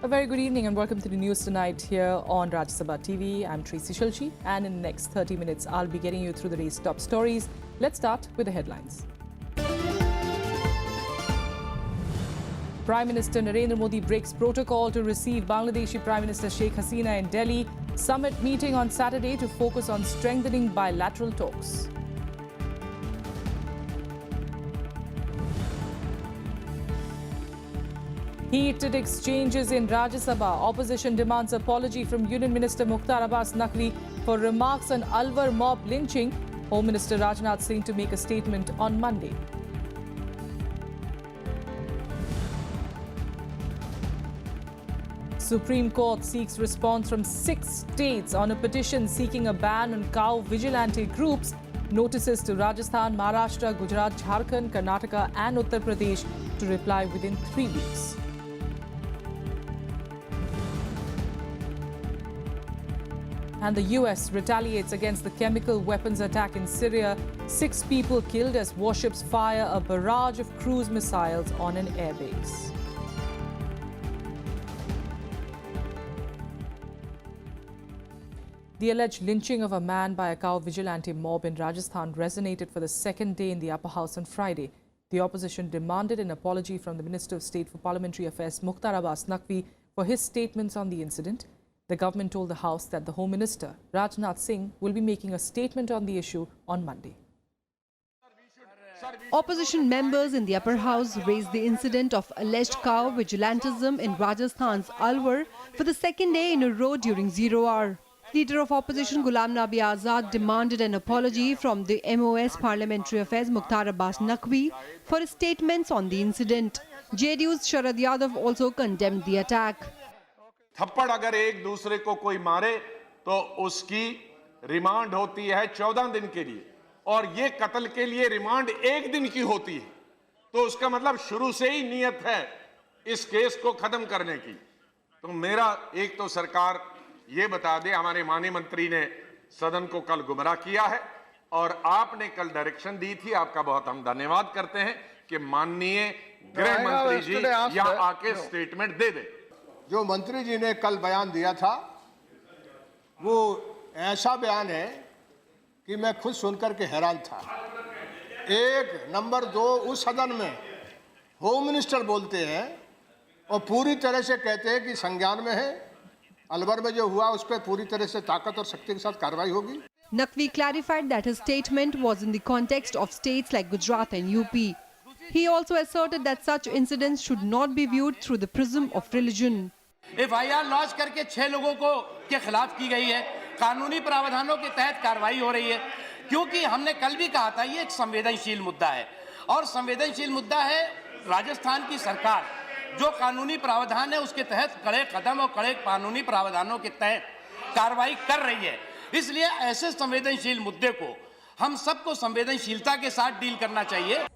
A very good evening and welcome to the news tonight here on Sabha TV. I'm Tracy Shilchi, and in the next 30 minutes I'll be getting you through the day's top stories. Let's start with the headlines. Prime Minister Narendra Modi breaks protocol to receive Bangladeshi Prime Minister Sheikh Hasina in Delhi. Summit meeting on Saturday to focus on strengthening bilateral talks. Heated exchanges in Rajya Sabha. Opposition demands apology from Union Minister Mukhtar Abbas Naqvi for remarks on Alwar mob lynching. Home Minister Rajnath Singh to make a statement on Monday. Supreme Court seeks response from 6 states on a petition seeking a ban on cow vigilante groups. Notices to Rajasthan, Maharashtra, Gujarat, Jharkhand, Karnataka and Uttar Pradesh to reply within 3 weeks. And the US retaliates against the chemical weapons attack in Syria. 6 people killed as warships fire a barrage of cruise missiles on an airbase. The alleged lynching of a man by a cow vigilante mob in Rajasthan resonated for the second day in the upper house on Friday. The opposition demanded an apology from the Minister of State for Parliamentary Affairs Mukhtar Abbas Naqvi for his statements on the incident. The government told the House that the Home Minister, Rajnath Singh, will be making a statement on the issue on Monday. Opposition members in the upper house raised the incident of alleged cow vigilantism in Rajasthan's Alwar for the second day in a row during 0 hour. Leader of opposition Ghulam Nabi Azad demanded an apology from the MOS Parliamentary Affairs Mukhtar Abbas Naqvi for his statements on the incident. JDU's Sharad Yadav also condemned the attack. थप्पड़ अगर एक दूसरे को कोई मारे तो उसकी remand होती है 14 दिन के लिए और ये कत्ल के लिए रिमांड 1 दिन की होती है तो उसका मतलब शुरू से ही नियत है इस केस को खत्म करने की। तो मेरा एक तो सरकार ये बता दे, हमारे माननीय मंत्री ने सदन को कल गुमराह किया है और आपने कल डायरेक्शन दी थी, आपका बहुत हम धन्यवाद करते हैं कि माननीय गृह मंत्री जी यहां आके स्टेटमेंट दे दे। जो मंत्री जी ने कल बयान दिया था वो ऐसा बयान है कि मैं खुद सुनकर के हैरान था। एक नंबर 2 उस सदन में होम मिनिस्टर बोलते हैं और पूरी तरह से कहते हैं कि संज्ञान में है, अलवर में जो हुआ उस पर पूरी तरह से ताकत और शक्ति के साथ कार्रवाई होगी। Naqvi clarified that his statement was in the context of states like Gujarat and UP. He also asserted that such incidents should not be viewed through the prism of religion. FIR launch करके 6 लोगों को के खिलाफ की गई है, कानूनी प्रावधानों के तहत कार्रवाई हो रही है, क्योंकि हमने कल भी कहा था ये एक संवेदनशील मुद्दा है और संवेदनशील मुद्दा है। राजस्थान की सरकार जो कानूनी प्रावधान है उसके तहत कड़े कदम और कड़े कानूनी प्रावधानों के तहत कार्रवाई कर रही है, इसलिए ऐसे संवेदनशील मुद्दे को हम सबको संवेदनशीलता के साथ डील करना चाहिए।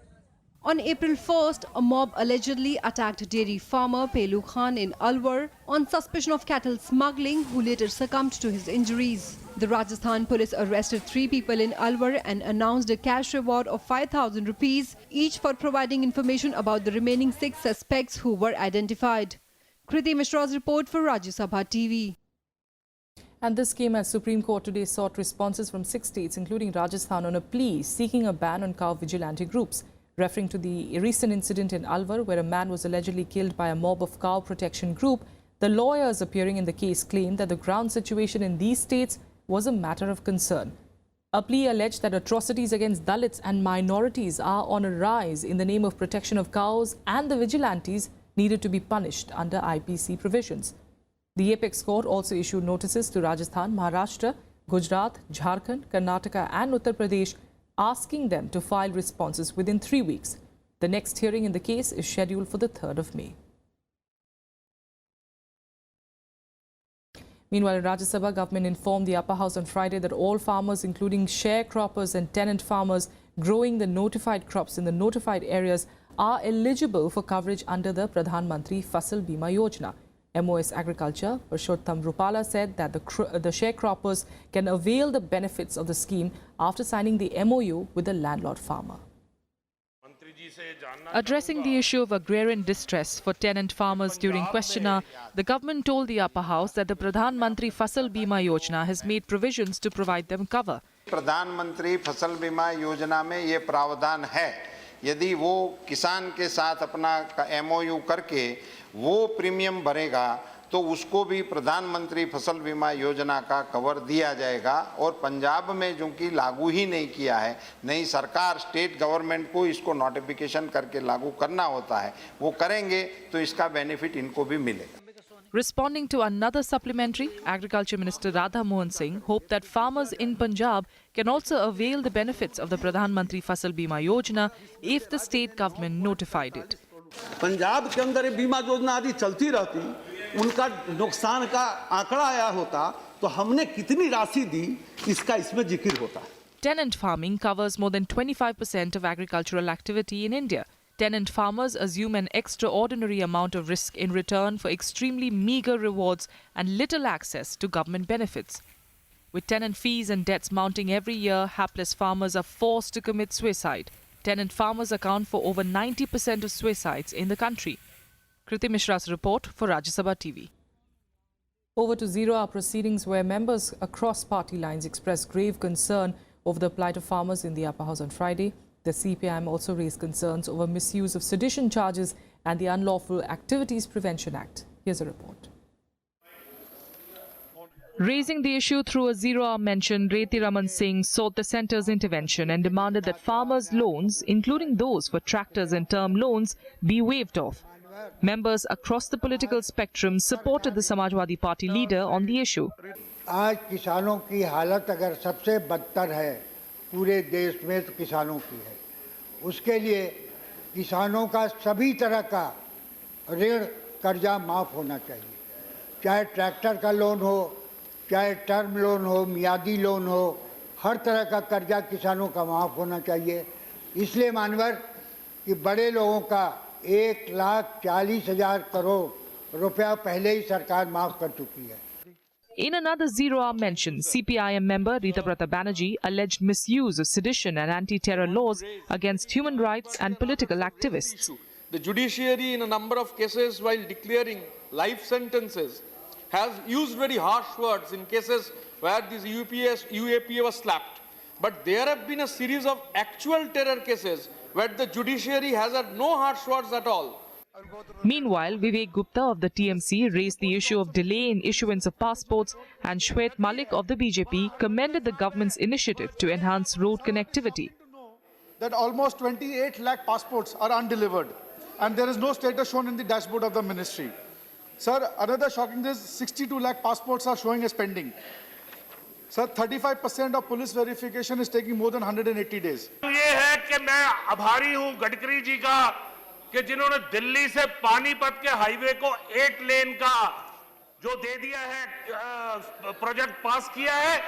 On April 1st, a mob allegedly attacked dairy farmer Pelu Khan in Alwar on suspicion of cattle smuggling, who later succumbed to his injuries. The Rajasthan police arrested 3 people in Alwar and announced a cash reward of 5,000 rupees each for providing information about the remaining 6 suspects who were identified. Kriti Mishra's report for Rajya Sabha TV. And this came as Supreme Court today sought responses from 6 states, including Rajasthan, on a plea seeking a ban on cow vigilante groups. Referring to the recent incident in Alwar, where a man was allegedly killed by a mob of cow protection group, the lawyers appearing in the case claimed that the ground situation in these states was a matter of concern. A plea alleged that atrocities against Dalits and minorities are on a rise in the name of protection of cows, and the vigilantes needed to be punished under IPC provisions. The apex court also issued notices to Rajasthan, Maharashtra, Gujarat, Jharkhand, Karnataka and Uttar Pradesh, asking them to file responses within 3 weeks. The next hearing in the case is scheduled for the 3rd of May. Meanwhile, Rajya Sabha government informed the upper house on Friday that all farmers, including sharecroppers and tenant farmers growing the notified crops in the notified areas, are eligible for coverage under the Pradhan Mantri Fasal Bima Yojana. MOS Agriculture, Purushottam Rupala, said that the sharecroppers can avail the benefits of the scheme after signing the MOU with the landlord farmer. Addressing the issue of agrarian distress for tenant farmers during question hour, the government told the upper house that the Pradhan Mantri Fasal Bima Yojana has made provisions to provide them cover. प्रधानमंत्री फसल बीमा योजना में ये प्रावधान है, यदि वो किसान के साथ अपना MOU करके वो प्रीमियम भरेगा तो उसको भी प्रधानमंत्री फसल बीमा योजना का कवर दिया जाएगा। और पंजाब में जो कि लागू ही नहीं किया है, नहीं सरकार स्टेट गवर्नमेंट को इसको नोटिफिकेशन करके लागू करना होता है, वो करेंगे तो इसका बेनिफिट इनको भी मिलेगा। Responding to another supplementary, Agriculture Minister Radha Mohan Singh hoped that farmers in Punjab can also avail the benefits of the Pradhan Mantri Fasal Bima Yojana if the state government notified it. Punjab के अंदर ये बीमा योजना आदि चलती रहती, उनका नुकसान का आंकड़ा आया होता तो हमने कितनी राशि दी इसका इसमें जिक्र होता। Tenant farming covers more than 25% of agricultural activity in India. Tenant farmers assume an extraordinary amount of risk in return for extremely meager rewards and little access to government benefits. With tenant fees and debts mounting every year, hapless farmers are forced to commit suicide. Tenant farmers account for over 90% of suicides in the country. Kriti Mishra's report for Rajya Sabha TV. Over to zero-hour proceedings where members across party lines expressed grave concern over the plight of farmers in the upper house on Friday. The CPIM also raised concerns over misuse of sedition charges and the Unlawful Activities Prevention Act. Here's a report. Raising the issue through a zero-hour mention, Reti Raman Singh sought the centre's intervention and demanded that farmers' loans, including those for tractors and term loans, be waived off. Members across the political spectrum supported the Samajwadi Party leader on the issue. आज किसानों की हालत अगर सबसे बदतर है पूरे देश में तो किसानों की है। उसके लिए किसानों का सभी तरह का ऋण कर्जा माफ होना चाहिए, चाहे ट्रैक्टर का लोन हो, चाहे टर्म लोन हो, मियादी लोन हो, हर तरह का कर्जा किसानों का माफ होना चाहिए। इसलिए मानवर कि बड़े लोगों का 1,40,000 करोड़ रुपया पहले ही सरकार माफ कर चुकी है। In another zero-hour mention, CPIM member Rita Prata Banerjee alleged misuse of sedition and anti-terror laws against human rights and political activists. The judiciary in a number of cases while declaring life sentences has used very harsh words in cases where this UAPA was slapped. But there have been a series of actual terror cases where the judiciary has had no harsh words at all. Meanwhile, Vivek Gupta of the TMC raised the issue of delay in issuance of passports, and Shwet Malik of the BJP commended the government's initiative to enhance road connectivity. That almost 28 lakh passports are undelivered and there is no status shown in the dashboard of the ministry. Sir, another shocking is 62 lakh passports are showing as pending. Sir, 35% of police verification is taking more than 180 days. ये है कि मैं आभारी हूं गडकरी जी का कि जिन्होंने दिल्ली से पानीपत के हाईवे को 8 लेन का जो दे दिया है प्रोजेक्ट पास किया है.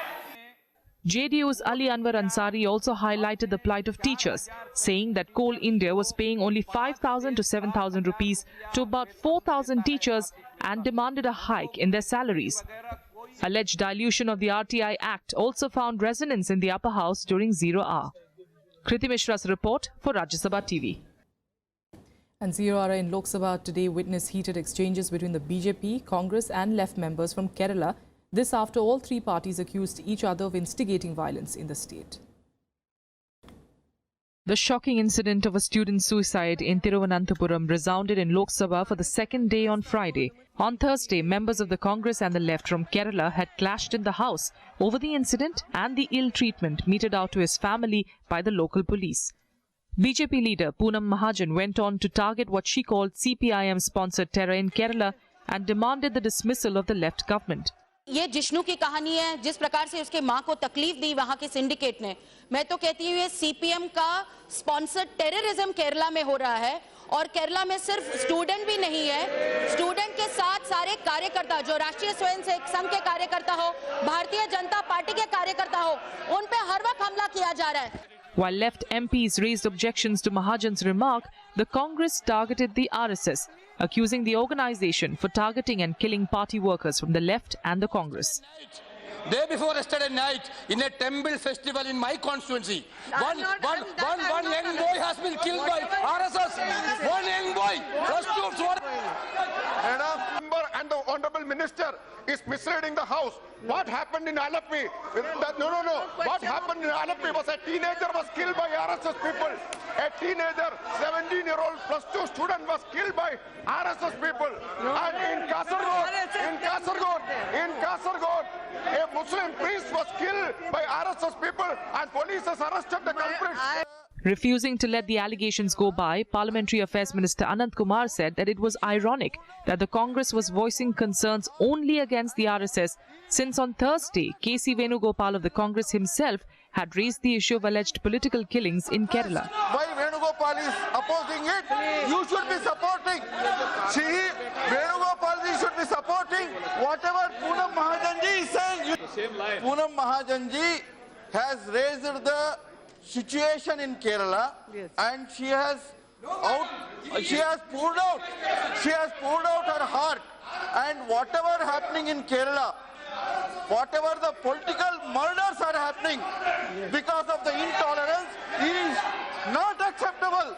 JDU's Ali Anwar Ansari also highlighted the plight of teachers, saying that Coal India was paying only 5,000 to 7,000 rupees to about 4,000 teachers and demanded a hike in their salaries. Alleged dilution of the RTI Act also found resonance in the upper house during zero hour. Kriti Mishra's report for Rajya Sabha TV. And zero hour in Lok Sabha today witnessed heated exchanges between the BJP, Congress and left members from Kerala. This after all three parties accused each other of instigating violence in the state. The shocking incident of a student's suicide in Thiruvananthapuram resounded in Lok Sabha for the second day on Friday. On Thursday, members of the Congress and the left from Kerala had clashed in the House over the incident and the ill treatment meted out to his family by the local police. BJP leader Poonam Mahajan went on to target what she called CPIM-sponsored terror in Kerala and demanded the dismissal of the left government. ये जिष्णु की कहानी है, जिस प्रकार से उसके मां को तकलीफ दी वहां के सिंडिकेट ने, मैं तो कहती हूँ ये सीपीएम का स्पॉन्सर्ड टेररिज्म केरला में हो रहा है। और केरला में सिर्फ स्टूडेंट भी नहीं है, स्टूडेंट के साथ सारे कार्यकर्ता जो राष्ट्रीय स्वयंसेवक संघ के कार्यकर्ता हो, भारतीय जनता पार्टी के कार्यकर्ता हो, उन पे हर वक्त हमला किया जा रहा है। While left MPs raised objections to Mahajan's remark, the Congress targeted the RSS, accusing the organization for targeting and killing party workers from the left and the Congress. Day before yesterday night, in a temple festival in my constituency, one young boy has been killed by RSS. One young boy. Member and the honorable minister is misleading the house. What happened in Alleppey? No. What happened in Alleppey was a teenager was killed by RSS people. A teenager, 17-year-old plus 2 student was killed by RSS people. And in Kasaragod, a Muslim priest was killed by RSS people and police has arrested the culprits. Refusing to let the allegations go by, Parliamentary Affairs Minister Anant Kumar said that it was ironic that the Congress was voicing concerns only against the RSS, since on Thursday, K.C. Venugopal of the Congress himself had raised the issue of alleged political killings in Kerala. While Venugopal is opposing it, you should be supporting. Venugopal should be supporting whatever Poonam Mahajanji is saying. Poonam Mahajanji has raised the situation in Kerala, and she has poured out her heart, and whatever happening in Kerala, whatever the political murders are happening because of the intolerance is not acceptable.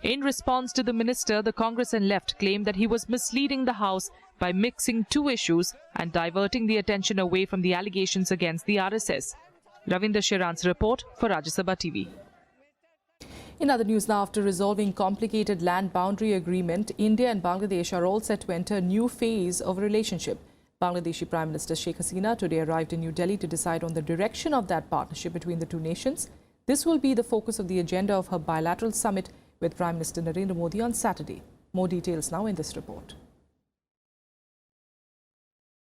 In response to the minister, the Congress and left claimed that he was misleading the House by mixing two issues and diverting the attention away from the allegations against the RSS. Ravinder Shiran's report for Rajya Sabha TV. In other news now, after resolving complicated land boundary agreement, India and Bangladesh are all set to enter a new phase of relationship. Bangladeshi Prime Minister Sheikh Hasina today arrived in New Delhi to decide on the direction of that partnership between the two nations. This will be the focus of the agenda of her bilateral summit with Prime Minister Narendra Modi on Saturday. More details now in this report.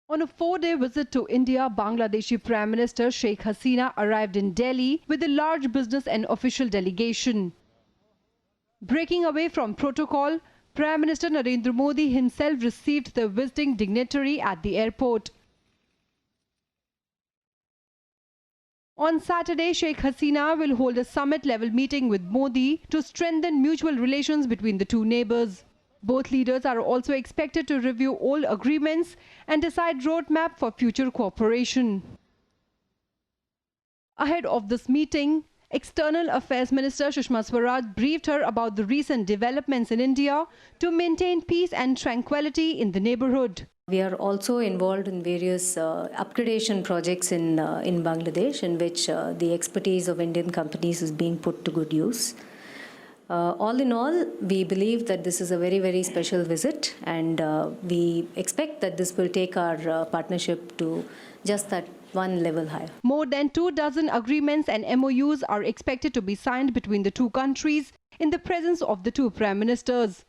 On a 4-day visit to India, Bangladeshi Prime Minister Sheikh Hasina arrived in Delhi with a large business and official delegation. Breaking away from protocol, Prime Minister Narendra Modi himself received the visiting dignitary at the airport. On Saturday, Sheikh Hasina will hold a summit-level meeting with Modi to strengthen mutual relations between the two neighbours. Both leaders are also expected to review all agreements and decide roadmap for future cooperation. Ahead of this meeting, External Affairs Minister Sushma Swaraj briefed her about the recent developments in India to maintain peace and tranquility in the neighbourhood. We are also involved in various upgradation projects in Bangladesh, in which the expertise of Indian companies is being put to good use. All in all, we believe that this is a very, very special visit, and we expect that this will take our partnership to just that one level higher. More than 24 agreements and MOUs are expected to be signed between the two countries in the presence of the two prime ministers.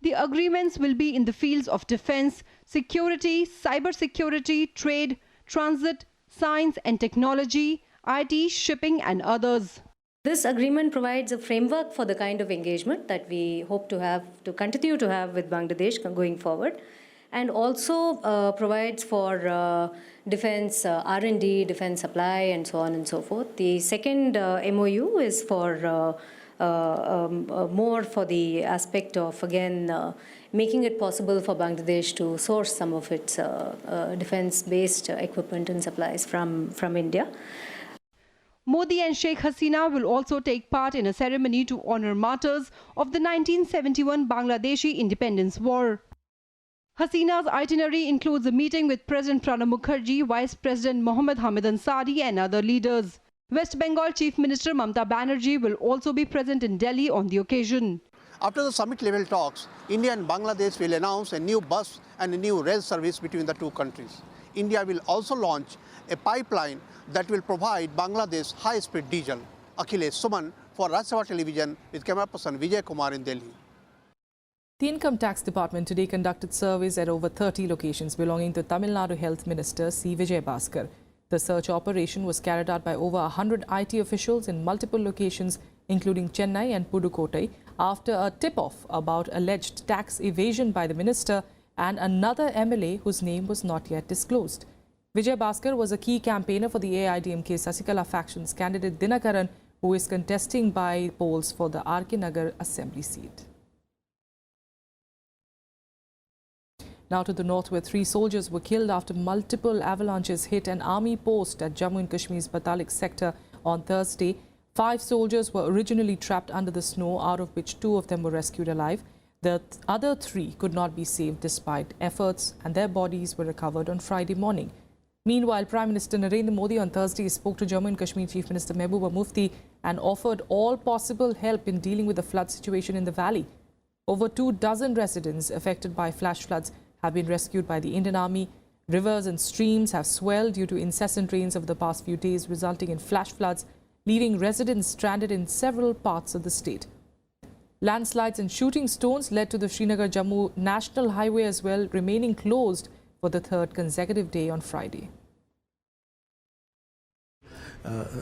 The agreements will be in the fields of defense, security, cybersecurity, trade, transit, science and technology, IT, shipping and others. This agreement provides a framework for the kind of engagement that we hope to continue to have with Bangladesh going forward, and also provides for defense R&D, defense supply, and so on and so forth. The second MOU is for more for the aspect of, again, making it possible for Bangladesh to source some of its defense-based equipment and supplies from India. Modi and Sheikh Hasina will also take part in a ceremony to honor martyrs of the 1971 Bangladeshi Independence War. Hasina's itinerary includes a meeting with President Pranab Mukherjee, Vice President Mohammad Hamid Ansari and other leaders. West Bengal Chief Minister Mamata Banerjee will also be present in Delhi on the occasion. After the summit-level talks, India and Bangladesh will announce a new bus and a new rail service between the two countries. India will also launch a pipeline that will provide Bangladesh high-speed diesel. Akhilesh Suman for Rajya Sabha Television with camera person Vijay Kumar in Delhi. The Income Tax Department today conducted surveys at over 30 locations belonging to Tamil Nadu Health Minister C. Vijay Bhaskar. The search operation was carried out by over 100 IT officials in multiple locations, including Chennai and Pudukkottai, after a tip-off about alleged tax evasion by the minister and another MLA whose name was not yet disclosed. Vijay Bhaskar was a key campaigner for the AIDMK Sasikala faction's candidate Dinakaran, who is contesting by polls for the RK Nagar Assembly seat. Now to the north, where 3 soldiers were killed after multiple avalanches hit an army post at Jammu and Kashmir's Batalik sector on Thursday. 5 soldiers were originally trapped under the snow, out of which 2 of them were rescued alive. The other 3 could not be saved despite efforts, and their bodies were recovered on Friday morning. Meanwhile, Prime Minister Narendra Modi on Thursday spoke to Jammu and Kashmir Chief Minister Mehbooba Mufti and offered all possible help in dealing with the flood situation in the valley. Over 24 residents affected by flash floods have been rescued by the Indian Army. Rivers and streams have swelled due to incessant rains over the past few days, resulting in flash floods, leaving residents stranded in several parts of the state. Landslides and shooting stones led to the Srinagar-Jammu National Highway as well, remaining closed for the 3rd consecutive day on Friday.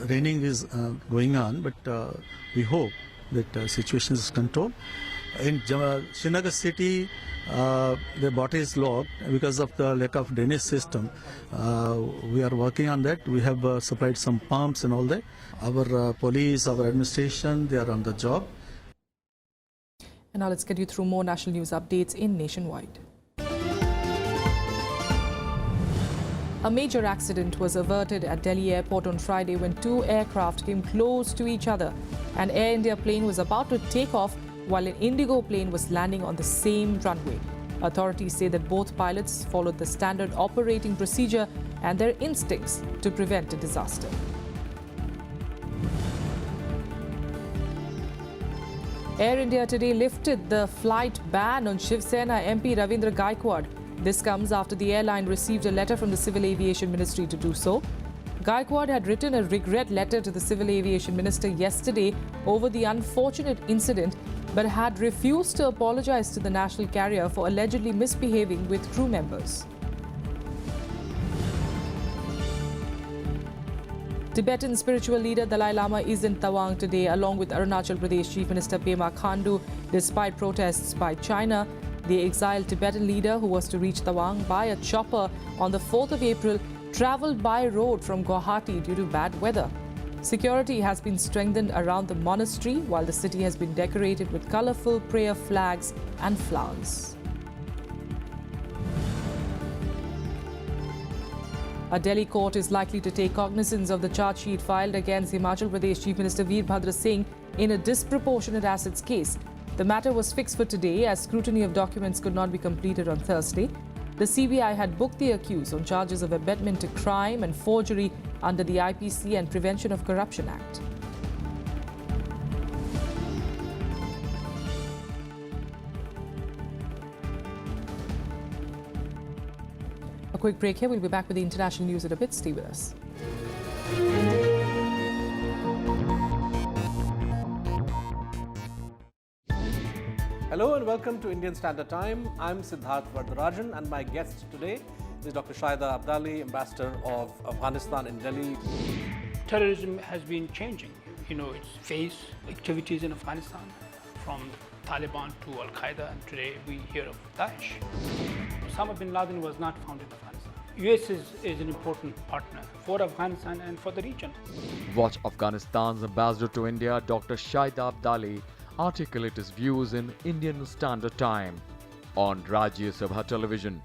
Raining is going on, but we hope that the situation is controlled. In Srinagar city, the body is locked because of the lack of drainage system. We are working on that. We have supplied some pumps and all that. Our police, our administration, they are on the job. And now let's get you through more national news updates in Nationwide. A major accident was averted at Delhi airport on Friday when 2 aircraft came close to each other. An Air India plane was about to take off while an Indigo plane was landing on the same runway. Authorities say that both pilots followed the standard operating procedure and their instincts to prevent a disaster. Air India today lifted the flight ban on Shiv Sena MP Ravindra Gaikwad. This comes after the airline received a letter from the Civil Aviation Ministry to do so. Gaikwad had written a regret letter to the Civil Aviation Minister yesterday over the unfortunate incident, but had refused to apologize to the national carrier for allegedly misbehaving with crew members. Tibetan spiritual leader Dalai Lama is in Tawang today, along with Arunachal Pradesh Chief Minister Pema Khandu, despite protests by China. The exiled Tibetan leader, who was to reach Tawang by a chopper on the 4th of April, travelled by road from Guwahati due to bad weather. Security has been strengthened around the monastery, while the city has been decorated with colourful prayer flags and flowers. A Delhi court is likely to take cognizance of the charge sheet filed against Himachal Pradesh Chief Minister Veerbhadra Singh in a disproportionate assets case. The matter was fixed for today as scrutiny of documents could not be completed on Thursday. The CBI had booked the accused on charges of abetment to crime and forgery under the IPC and Prevention of Corruption Act. A quick break here. We'll be back with the international news at a bit. Stay with us. Hello and welcome to Indian Standard Time. I'm Siddharth Vardarajan and my guest today is Dr. Shahida Abdali, Ambassador of Afghanistan in Delhi. Terrorism has been changing, its face, activities in Afghanistan, from Taliban to Al-Qaeda, and today we hear of Daesh. Osama bin Laden was not found in Afghanistan. US is an important partner for Afghanistan and for the region. Watch Afghanistan's ambassador to India, Dr. Shahida Abdali, articulate his views in Indian Standard Time on Rajya Sabha television.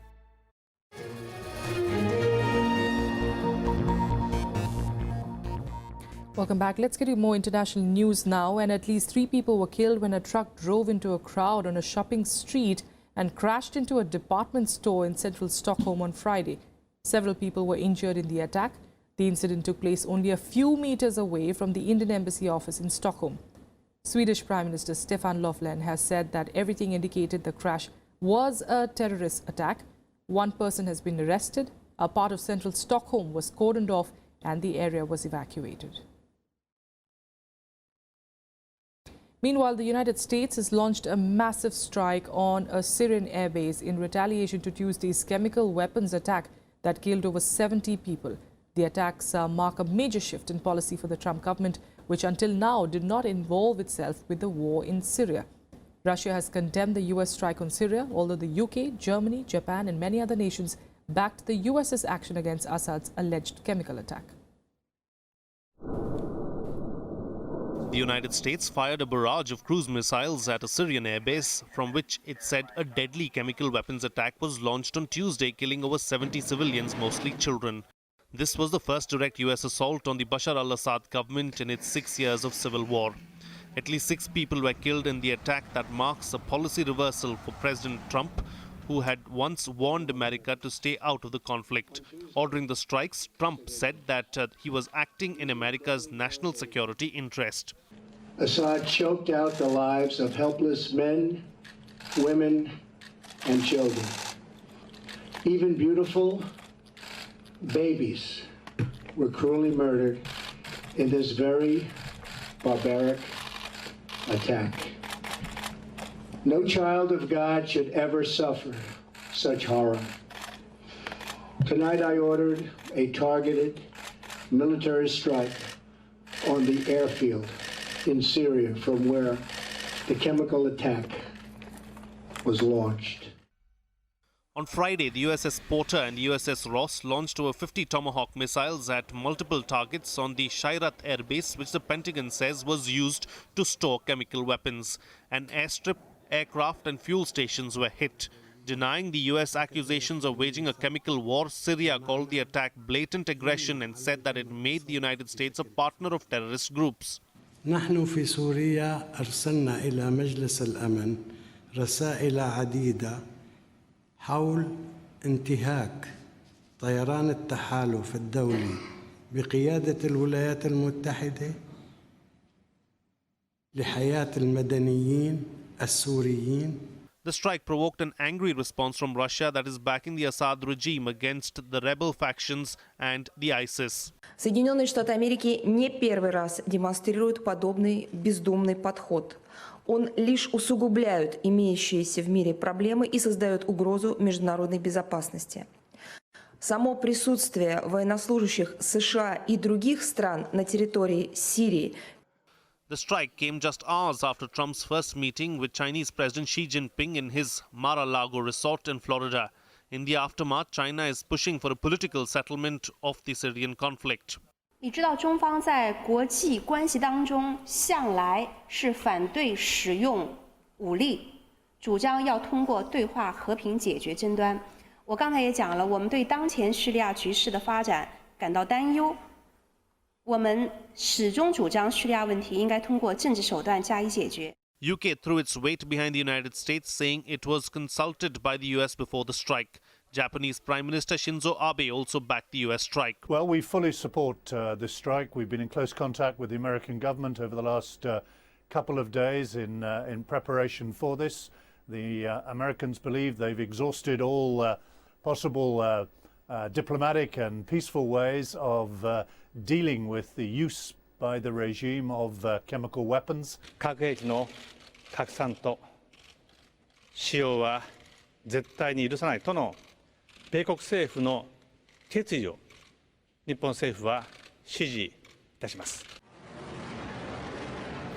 Welcome back. Let's get you more international news now. And at least 3 people were killed when a truck drove into a crowd on a shopping street and crashed into a department store in central Stockholm on Friday. Several people were injured in the attack. The incident took place only a few meters away from the Indian Embassy office in Stockholm. Swedish Prime Minister Stefan Löfven has said that everything indicated the crash was a terrorist attack. 1 person has been arrested. A part of central Stockholm was cordoned off and the area was evacuated. Meanwhile, the United States has launched a massive strike on a Syrian airbase in retaliation to Tuesday's chemical weapons attack that killed over 70 people. The attacks mark a major shift in policy for the Trump government, which until now did not involve itself with the war in Syria. Russia has condemned the US strike on Syria, although the UK, Germany, Japan and many other nations backed the US's action against Assad's alleged chemical attack. The United States fired a barrage of cruise missiles at a Syrian airbase, from which it said a deadly chemical weapons attack was launched on Tuesday, killing over 70 civilians, mostly children. This was the first direct US assault on the Bashar al-Assad government in its 6 years of civil war. At least 6 people were killed in the attack that marks a policy reversal for President Trump, who had once warned America to stay out of the conflict. Ordering the strikes, Trump said that he was acting in America's national security interest. Assad choked out the lives of helpless men, women, and children. Even beautiful babies were cruelly murdered in this very barbaric attack. No child of God should ever suffer such horror. Tonight I ordered a targeted military strike on the airfield in Syria from where the chemical attack was launched. On Friday, the USS Porter and USS Ross launched over 50 Tomahawk missiles at multiple targets on the Shayrat Air Base, which the Pentagon says was used to store chemical weapons. An airstrip, aircraft and fuel stations were hit. Denying the US accusations of waging a chemical war, Syria called the attack blatant aggression and said that it made the United States a partner of terrorist groups. نحن في سوريا أرسلنا إلى مجلس الأمن رسائل عديدة حول انتهاك طيران التحالف الدولي بقيادة الولايات المتحدة لحياة المدنيين السوريين. The strike provoked an angry response from Russia that is backing the Assad regime against the rebel factions and the ISIS. Соединенные Штаты Америки не первый раз демонстрируют подобный бездумный подход. Он лишь усугубляет имеющиеся в мире проблемы и создает угрозу международной безопасности. Само присутствие военнослужащих США и других стран на территории Сирии. The strike came just hours after Trump's first meeting with Chinese President Xi Jinping in his Mar-a-Lago resort in Florida. In the aftermath, China is pushing for a political settlement of the Syrian conflict. 你知道中方在国际关系当中向来是反对使用武力，主张要通过对话和平解决争端。我刚才也讲了，我们对当前叙利亚局势的发展感到担忧。我们始终主张叙利亚问题应该通过政治手段加以解决。 UK threw its weight behind the United States, saying it was consulted by the US before the strike. Japanese Prime Minister Shinzo Abe also backed the US strike. Well, we fully support this strike. We've been in close contact with the American government over the last couple of days in preparation for this. The Americans believe they've exhausted all possible diplomatic and peaceful ways of dealing with the use by the regime of chemical weapons. 核兵器の拡散と使用は絶対に許さないとの米国政府の決意を日本政府は支持いたします。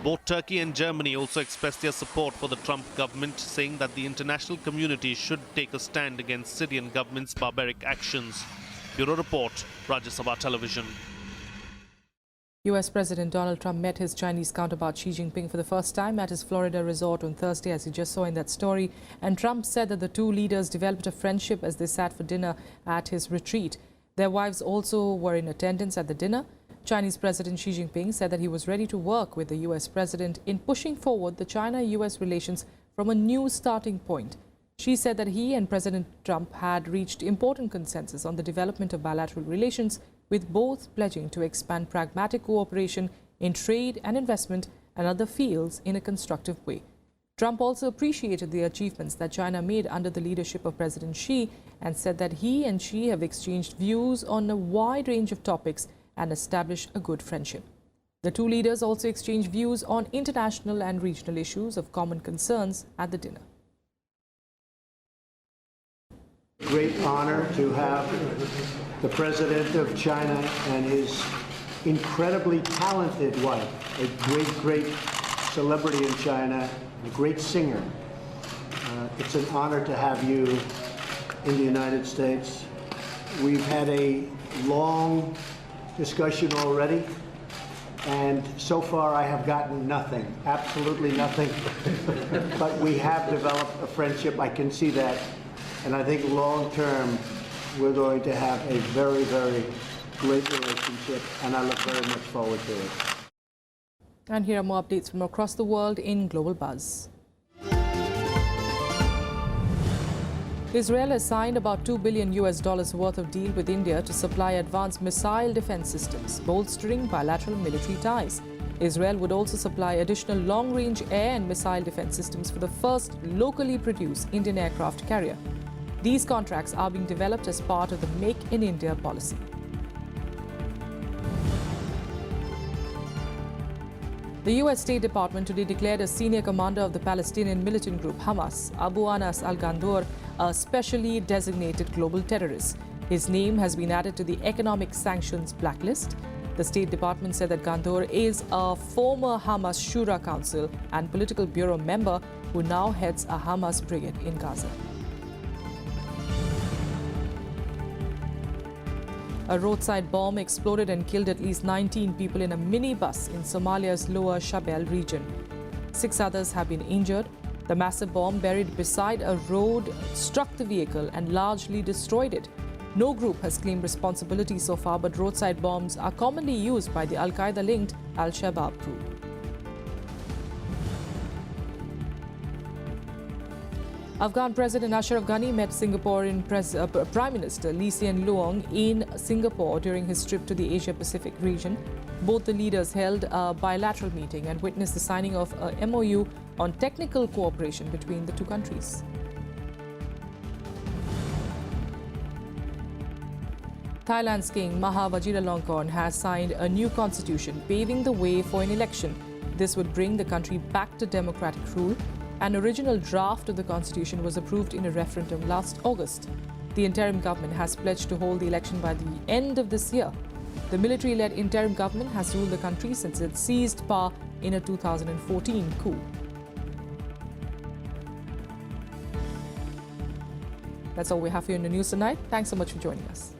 Both Turkey and Germany also expressed their support for the Trump government, saying that the international community should take a stand against Syrian government's barbaric actions. Bureau Report, Rajya Sabha Television. US President Donald Trump met his Chinese counterpart Xi Jinping for the first time at his Florida resort on Thursday, as you just saw in that story. And Trump said that the two leaders developed a friendship as they sat for dinner at his retreat. Their wives also were in attendance at the dinner. Chinese President Xi Jinping said that he was ready to work with the US President in pushing forward the China-US relations from a new starting point. Xi said that he and President Trump had reached important consensus on the development of bilateral relations, with both pledging to expand pragmatic cooperation in trade and investment and other fields in a constructive way. Trump also appreciated the achievements that China made under the leadership of President Xi and said that he and Xi have exchanged views on a wide range of topics and established a good friendship. The two leaders also exchanged views on international and regional issues of common concerns at the dinner. Great honor to have the President of China and his incredibly talented wife, a great celebrity in China, a great singer. It's an honor to have you in the United States. We've had a long discussion already And so far, I have gotten nothing, absolutely nothing. But we have developed a friendship, I can see that. And I think long term, we're going to have a very, very great relationship, and I look very much forward to it. And here are more updates from across the world in Global Buzz. Israel has signed about $2 billion worth of deal with India to supply advanced missile defense systems, bolstering bilateral military ties. Israel would also supply additional long-range air and missile defense systems for the first locally produced Indian aircraft carrier. These contracts are being developed as part of the Make in India policy. The U.S. State Department today declared a senior commander of the Palestinian militant group Hamas, Abu Anas al-Ghandour, a specially designated global terrorist. His name has been added to the economic sanctions blacklist. The State Department said that Ghandour is a former Hamas Shura Council and Political Bureau member who now heads a Hamas brigade in Gaza. A roadside bomb exploded and killed at least 19 people in a minibus in Somalia's Lower Shabelle region. 6 others have been injured. The massive bomb buried beside a road struck the vehicle and largely destroyed it. No group has claimed responsibility so far, but roadside bombs are commonly used by the Al-Qaeda-linked Al-Shabaab group. Afghan President Ashraf Ghani met Singaporean Prime Minister Lee Hsien Loong in Singapore during his trip to the Asia-Pacific region. Both the leaders held a bilateral meeting and witnessed the signing of a MOU on technical cooperation between the two countries. Thailand's King Maha Vajiralongkorn has signed a new constitution, paving the way for an election. This would bring the country back to democratic rule. An original draft of the constitution was approved in a referendum last August. The interim government has pledged to hold the election by the end of this year. The military-led interim government has ruled the country since it seized power in a 2014 coup. That's all we have for you in the news tonight. Thanks so much for joining us.